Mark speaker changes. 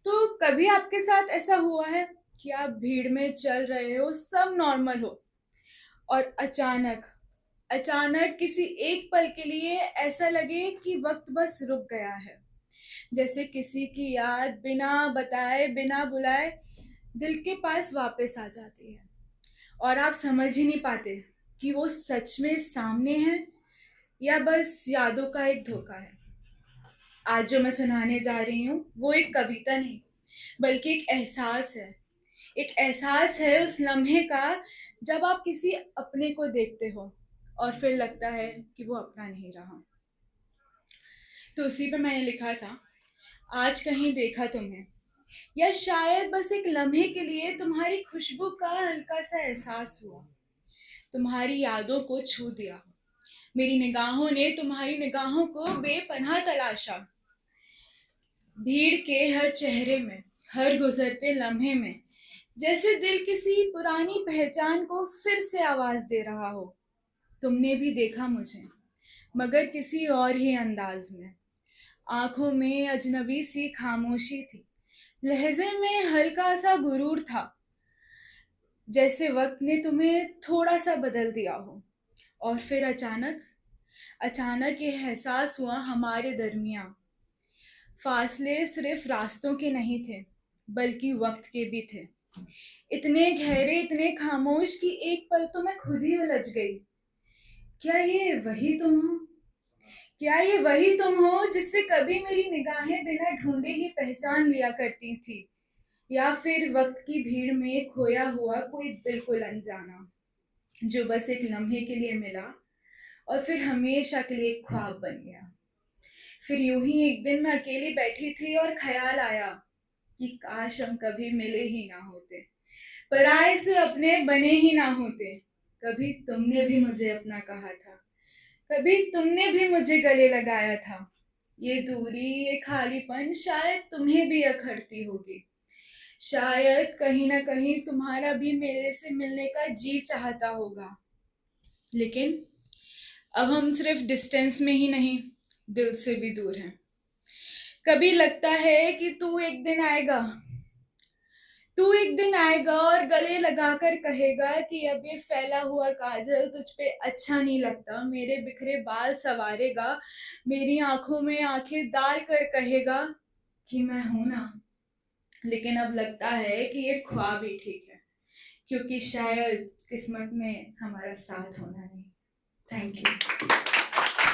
Speaker 1: तो कभी आपके साथ ऐसा हुआ है कि आप भीड़ में चल रहे हो, सब नॉर्मल हो, और अचानक अचानक किसी एक पल के लिए ऐसा लगे कि वक्त बस रुक गया है। जैसे किसी की याद बिना बताए, बिना बुलाए दिल के पास वापस आ जाती है, और आप समझ ही नहीं पाते कि वो सच में सामने है या बस यादों का एक धोखा है। आज जो मैं सुनाने जा रही हूँ वो एक कविता नहीं, बल्कि एक एहसास है। एक एहसास है उस लम्हे का जब आप किसी अपने को देखते हो और फिर लगता है कि वो अपना नहीं रहा। तो उसी पे मैंने लिखा था, आज कहीं देखा तुम्हें, या शायद बस एक लम्हे के लिए तुम्हारी खुशबू का हल्का सा एहसास हुआ, तुम्हारी यादों को छू दिया। मेरी निगाहों ने तुम्हारी निगाहों को बेपनाह तलाशा, भीड़ के हर चेहरे में, हर गुजरते लम्हे में, जैसे दिल किसी पुरानी पहचान को फिर से आवाज दे रहा हो। तुमने भी देखा मुझे, मगर किसी और ही अंदाज में। आंखों में अजनबी सी खामोशी थी, लहजे में हल्का सा गुरूर था, जैसे वक्त ने तुम्हें थोड़ा सा बदल दिया हो। और फिर अचानक अचानक ये एहसास हुआ, हमारे दरमियां फासले सिर्फ रास्तों के नहीं थे, बल्कि वक्त के भी थे। इतने गहरे, इतने खामोश कि एक पल तो मैं खुद ही उलझ गई। क्या ये वही तुम हो? क्या ये वही तुम हो जिससे कभी मेरी निगाहें बिना ढूंढे ही पहचान लिया करती थी? या फिर वक्त की भीड़ में खोया हुआ कोई बिल्कुल अनजाना, जो बस एक लम्हे के लिए मिला और फिर हमेशा के लिए एक ख्वाब बन गया। फिर यूं ही एक दिन मैं अकेली बैठी थी और ख्याल आया कि काश हम कभी मिले ही ना होते, पराए से अपने बने ही ना होते। कभी तुमने भी मुझे अपना कहा था, कभी तुमने भी मुझे गले लगाया था। ये दूरी, ये खालीपन शायद तुम्हें भी अखरती होगी। शायद कहीं ना कहीं तुम्हारा भी मेरे से मिलने का जी चाहता होगा। लेकिन अब हम सिर्फ डिस्टेंस में ही नहीं, दिल से भी दूर हैं। कभी लगता है कि तू एक दिन आएगा और गले लगाकर कहेगा कि अब ये फैला हुआ काजल तुझ पे अच्छा नहीं लगता, मेरे बिखरे बाल संवारेगा, मेरी आंखों में आंखें डाल कर कहेगा कि मैं हूं ना। लेकिन अब लगता है कि ये ख्वाब ही ठीक है, क्योंकि शायद किस्मत में हमारा साथ होना नहीं। Thank you.